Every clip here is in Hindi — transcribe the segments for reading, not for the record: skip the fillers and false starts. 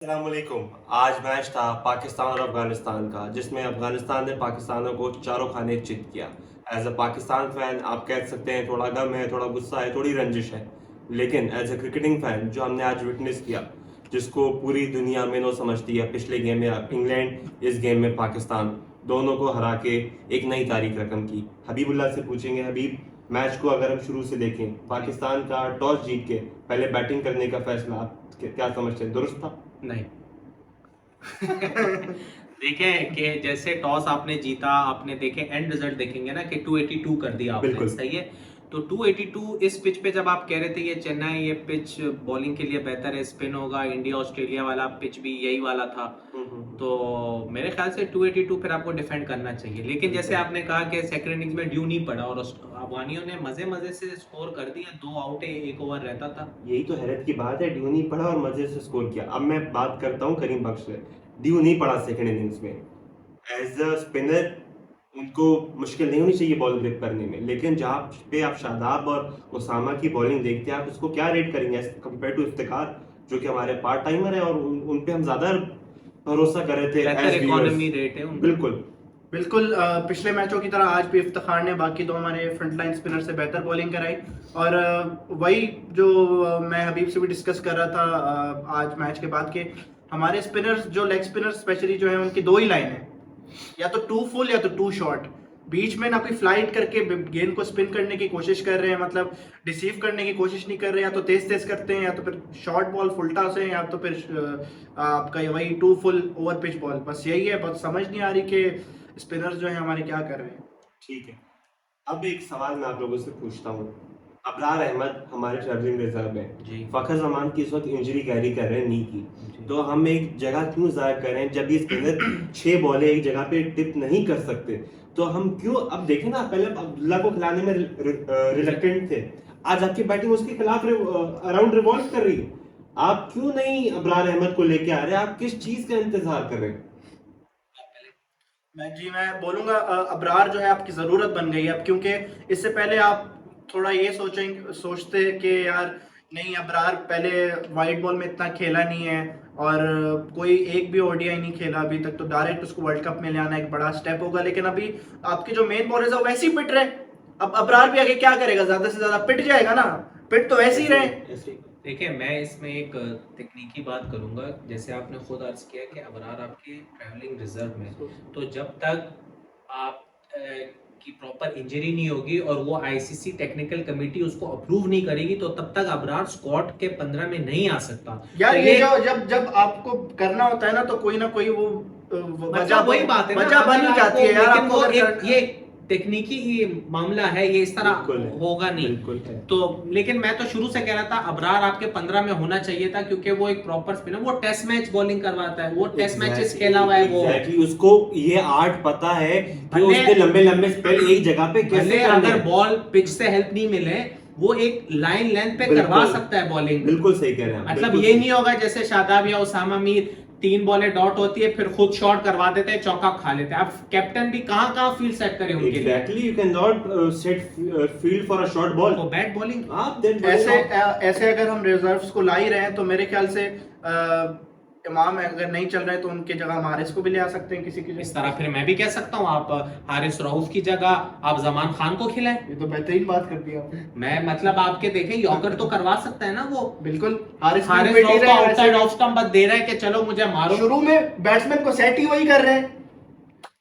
अस्सलामुअलैकुम। आज मैच था पाकिस्तान और अफगानिस्तान का, जिसमें अफगानिस्तान ने पाकिस्तान को चारों खाने चित किया। एज अ पाकिस्तान फैन आप कह सकते हैं थोड़ा गम है, थोड़ा गुस्सा है, थोड़ी रंजिश है। लेकिन एज अ क्रिकेटिंग फैन जो हमने आज विटनेस किया, जिसको पूरी दुनिया में नो समझती है, पिछले गेम में इंग्लैंड, इस गेम में पाकिस्तान, दोनों को हरा के एक नई तारीख रकम की। हबीबुल्लाह से पूछेंगे, हबीब, मैच को अगर हम शुरू से देखें, पाकिस्तान का टॉस जीत के पहले बैटिंग करने का फैसला आप क्या समझते हैं, दुरुस्त था? नहीं। देखें कि जैसे टॉस आपने जीता, आपने देखे एंड रिजल्ट देखेंगे ना कि 282 कर दिया आपने, बिल्कुल। सही है। तो 282 इस पिच पे जब आप कह रहे थे ये चेन्नई, ये पिच बॉलिंग के लिए बेहतर है, स्पिन होगा, इंडिया ऑस्ट्रेलिया वाला पिच भी यही वाला था। तो मेरे ख्याल से 282 फिर आपको डिफेंड करना चाहिए। लेकिन जैसे आपने कहा कि सेकंड इनिंग्स में ड्यू नहीं पड़ा और अफगानियों ने मजे मजे से स्कोर कर दिया, 2 आउट है, 1 ओवर रहता था। यही तो हैरत की बात है, ड्यू नहीं पड़ा और मजे से स्कोर किया। अब मैं बात करता हूँ करीम बख्श से। ड्यू नहीं पड़ा सेकंड इनिंग्स में। एज अ स्पिनर उनको मुश्किल नहीं होनी चाहिए बॉल ग्रिप करने में, लेकिन जहाँ पे आप शादाब और उसामा की बॉलिंग देखते हैं, आप उसको क्या रेट करेंगे एज कम्पेयर टू इफ्तिकार, जो कि हमारे पार्ट टाइमर है और उन पे हम ज्यादा भरोसा कर रहे थे बेहतर एज इकोनॉमी रेट है उनका। बिल्कुल बिल्कुल पिछले मैचों की तरह आज भी इफ्तिखार ने बाकी दो हमारे फ्रंटलाइन स्पिनर से बेहतर बॉलिंग कराई। और वही जो मैं हबीब से भी डिस्कस कर रहा था आज मैच के बाद के, हमारे स्पिनर्स जो लेग स्पिनर स्पेशली जो है उनकी दो ही लाइन है, या तो टू फुल या तो टू शॉर्ट। बीच में ना कोई फ्लाइट करके गेंद को स्पिन करने की कोशिश कर रहे हैं, मतलब डिसीव करने की कोशिश नहीं कर रहे, या तो तेज तेज करते हैं, या तो फिर शॉर्ट बॉल फुलटा से, या तो फिर आपका वही too full over pitch ball. बस यही है, बहुत समझ नहीं आ रही कि स्पिनर्स जो है हमारे क्या कर रहे हैं। ठीक है। अब एक सवाल मैं आप लोगों से पूछता हूँ। अबरार अहमद हमारे ट्रैवलिंग रिजर्व में, जी। फखर जमान की इस वक्त इंजरी कैरी कर रहे हैं नी की, तो हम एक जगह क्यों जाया कर रहे हैं जब ये स्पिनर 6 बॉलें एक जगह पे टिप नहीं कर सकते? तो हम क्यों, अब देखें ना, पहले अब्दुल्ला को खिलाने में रिलक्टेंट थे, आज आपकी बैटिंग उसके खिलाफ अराउंड रिवॉल्व कर रही है। आप क्यों नहीं अबरार अहमद को लेके आ रहे हैं? आप किस चीज का इंतजार कर रहे हैं? मैं बोलूंगा अबरार जो है आपकी ज़रूरत बन गई है अब, क्योंकि इससे पहले आप थोड़ा ये सोचते कि यार नहीं, अबरार पहले वाइट बॉल में इतना खेला नहीं है और कोई एक भी ओडीआई नहीं खेला अभी तक, तो डायरेक्ट उसको वर्ल्ड कप में ले आना एक बड़ा स्टेप होगा। लेकिन अभी आपके जो मेन बॉलर्स है वैसे ही पिट रहे। अब अबरार भी आगे क्या करेगा, ज्यादा से ज्यादा पिट जाएगा ना, पिट तो वैसे ही रहे। देखिए, मैं इसमें एक तकनीकी बात करूंगा। जैसे आपने खुद अर्ज किया कि अबरार आपके ट्रैवलिंग रिजर्व में, तो जब तक आप की प्रॉपर इंजरी नहीं होगी और वो आईसीसी टेक्निकल कमेटी उसको अप्रूव नहीं करेगी, तो तब तक अबरार स्क्वाड के 15 में नहीं आ सकता। यार तो ये जो जब जब आपको करना होता है ना, तो कोई ना कोई वो मतलब वही बात है ना, वजह बन ही जाती है यार। लेकिन वो ये तकनीकी मामला है, ये इस तरह होगा नहीं। तो लेकिन मैं तो शुरू से कह रहा था अबरार आपके 15 में होना चाहिए था, क्योंकि वो एक प्रॉपर स्पिनर, वो टेस्ट मैच बॉलिंग करवाता है, वो टेस्ट मैचेस खेला हुआ है वो। उसको ये आर्ट पता है कि उसके लंबे लंबे स्पेल एक जगह पे कैसे करने हैं। अगर बॉल पिच से हेल्प नहीं मिले, वो एक लाइन लेंथ पे करवा सकता है बॉलिंग। बिल्कुल सही कह रहे हैं, मतलब ये नहीं होगा जैसे शादाब या उसामा मीर 3 बॉलें डॉट होती है, फिर खुद शॉट करवा देते हैं, चौका खा लेते हैं। अब कैप्टन भी कहाँ फील्ड सेट करे उनके लिए। Exactly, you can not set field for a short ball. तो बैट बॉलिंग आप ऐसे अगर हम रिजर्व्स को ला ही रहे हैं, तो मेरे ख्याल से इमाम अगर नहीं चल रहे तो उनके जगह हम हारिस को भी ले आ सकते हैं किसी की जगह। इस तरह फिर मैं भी कह सकता हूँ आप हारिस रऊफ की जगह आप जमान खान को खिलाएं। ये तो बेहतरीन बात कर दी आपने। मैं मतलब आपके देखें यॉर्कर तो करवा सकता है ना वो। बिल्कुल, हारिस रऊफ तो आउटसाइड ऑफ स्टंप बस दे रहा है कि चलो मुझे मारो। शुरू में बैट्समैन को सेट ही वही कर रहे हैं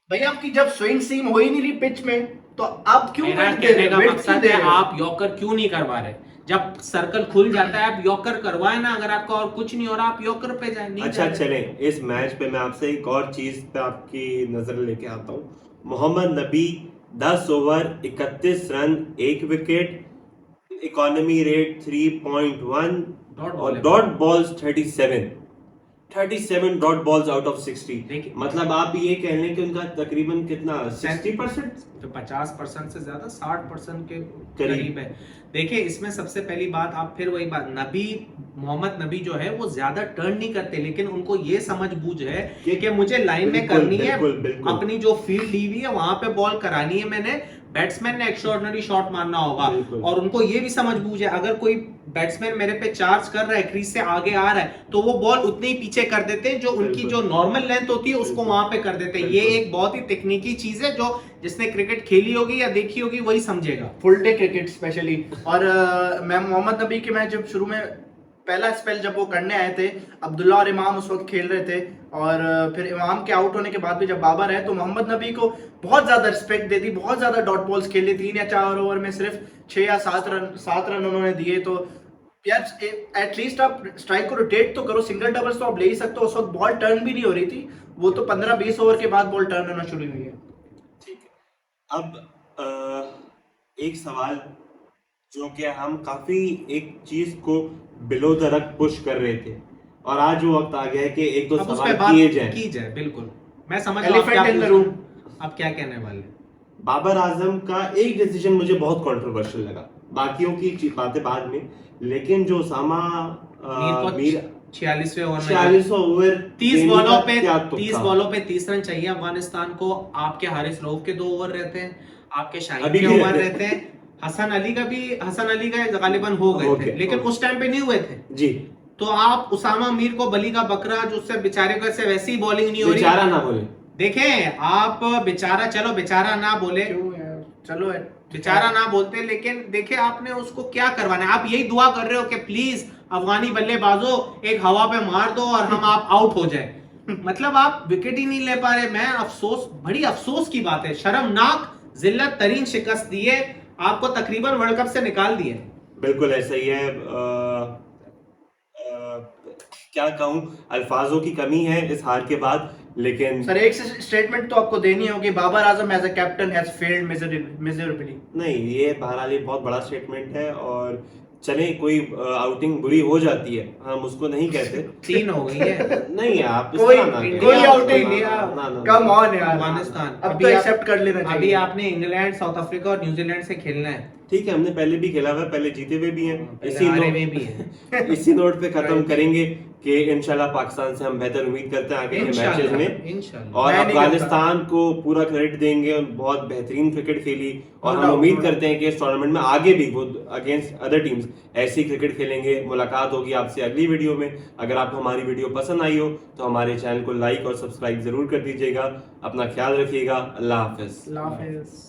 भैया। आपकी जब स्विंग सीम हो ही नहीं रही पिच में, तो आप क्यों कहने का मकसद है आप यॉर्कर क्यों नहीं करवा रहे? जब सर्कल खुल जाता है आप यॉर्कर करवाए ना, अगर आपका और कुछ नहीं हो रहा आप यॉर्कर पे जाए। नहीं अच्छा चलें, इस मैच पे मैं आपसे एक और चीज पे आपकी नजर लेके आता हूँ। मोहम्मद नबी 10 over 31 run 1 wicket, economy rate 3.1 और dot balls 37 dot balls out of 60। मतलब आप ये कह लें कि उनका तकरीबन कितना 60%, तो 50% से ज्यादा 60% के करीब है। देखिए, इसमें सबसे पहली बात, आप फिर वही बात, मोहम्मद नबी जो है वो ज्यादा टर्न नहीं करते, लेकिन उनको ये समझ बूझ है कि मुझे लाइन में करनी है, अपनी जो फील्ड ली हुई है वहां पे बॉल करानी है मैंने, बैट्समैन ने एक्स्ट्राऑर्डिनरी शॉट मारना होगा बिल्कुल। और उनको ये भी समझ बूझ है, अगर कोई बैट्समैन मेरे पे चार्ज कर रहा है, क्रीज से आगे आ रहा है, तो वो बॉल उतने ही पीछे कर देते हैं जो उनकी बिल्कुल। जो नॉर्मल लेंथ होती है उसको बिल्कुल। वहां पे कर देते हैं। ये बिल्कुल। एक बहुत ही तकनीकी चीज है जो जिसने क्रिकेट खेली होगी या देखी होगी वही समझेगा। Full day cricket specially. और मैं मोहम्मद नबी के मैच जब शुरू में पहला स्पेल जब वो करने आए थे, अब्दुल्ला और इमाम उस वक्त खेल रहे थे, और फिर इमाम के आउट होने के बाद भी जब बाबर है तो मोहम्मद नबी को बहुत ज्यादा रिस्पेक्ट देती, बहुत ज्यादा डॉट बॉल्स खेले, 3 या 4 ओवर में सिर्फ 6 या 7 रन उन्होंने दिए। तो यार एटलीस्ट आप स्ट्राइक को रोटेट तो करो, सिंगल डबल्स तो आप ले ही सकते हो। उस वक्त बॉल टर्न भी नहीं हो रही थी, वो तो 15-20 ओवर के बाद बॉल टर्न होना शुरू हुई है। ठीक है, अब एक सवाल जो कि हम काफी एक चीज को बिलो द रग पुश कर रहे थे और आज वो वक्त आ गया है कि एक दो अब उस सवाल पे बात किए जाएं। की जाए। बिल्कुल, मैं समझ रहा हूं आप Elephant क्या in the पूछ- room। आप क्या कहने वाले। बाबर आजम का एक डिसीजन मुझे बहुत कंट्रोवर्शियल लगा, बाकियों की बातें बाद में, लेकिन जो उसामा मीर 46वें ओवर में 46 ओवर 30 बॉलों पे क्या 30 बॉलों पे 30 रन चाहिए अफगानिस्तान को। आपके हारिस रऊफ के 2 ओवर रहते हैं, आपके शाहिद अभी के भी ओवर रहते रहते हैं, हसन अली का गालिबन हो गए थे, लेकिन उस टाइम पे नहीं हुए थे। जी, तो आप उसामा मीर को बली का बकरा, जो उससे बेचारे को ऐसे वैसी बॉलिंग नहीं हो रही। बेचारा ना बोले, देखें आप बेचारा, चलो बेचारा ना बोले, क्यों यार, चलो यार, बेचारा ना बोलते, लेकिन देखे आपने उसको क्या करवाना है। आप यही दुआ कर रहे हो कि प्लीज अफगानी बल्लेबाजों एक हवा पे मार दो और हम आप आउट हो जाए। मतलब आप विकेट ही नहीं ले पा रहे। मैं अफसोस, बड़ी अफसोस की बात है, शर्मनाक जिल्लत तरीन शिकस्त दी है आपको, तकरीबन वर्ल्ड कप से निकाल दिए। बिल्कुल ऐसा ही है। क्या कहूँ, अल्फाजों की कमी है इस हार के बाद, लेकिन सर एक स्टेटमेंट तो आपको देनी होगी, Babar Azam as a captain has failed miserably. नहीं, ये बहरहाल ये बहुत बड़ा स्टेटमेंट है और चले कोई आउटिंग बुरी हो जाती है, हम उसको नहीं कहते। 3 हो गई है। नहीं, आप इस कोई तरह ना करें। कोई आउटिंग ना, ना, ना, कम ना। ऑन यार, अफगानिस्तान अब तो एक्सेप्ट कर लेना अभी चाहिए। आपने इंग्लैंड, साउथ अफ्रीका और न्यूजीलैंड से खेलना है। ठीक है, हमने पहले भी खेला हुआ है, पहले जीते हुए भी हैं। पहले हारे हुए भी हैं। इसी नोट पे खत्म करेंगे कि इंशाल्लाह पाकिस्तान से हम बेहतर उम्मीद करते हैं आगे के मैचेस में, इंशाल्लाह। और मैं नहीं अफगानिस्तान को पूरा क्रेडिट देंगे, बहुत बेहतरीन क्रिकेट खेली और No हम doubt, उम्मीद no करते हैं कि इस टूर्नामेंट में आगे भी वो अगेंस्ट अदर टीम्स ऐसी क्रिकेट खेलेंगे। मुलाकात होगी आपसे अगली वीडियो में। अगर आपको हमारी वीडियो पसंद आई हो तो हमारे चैनल को लाइक और सब्सक्राइब जरूर कर दीजिएगा। अपना ख्याल रखिएगा। अल्लाह हाफिज। अल्लाह हाफिज।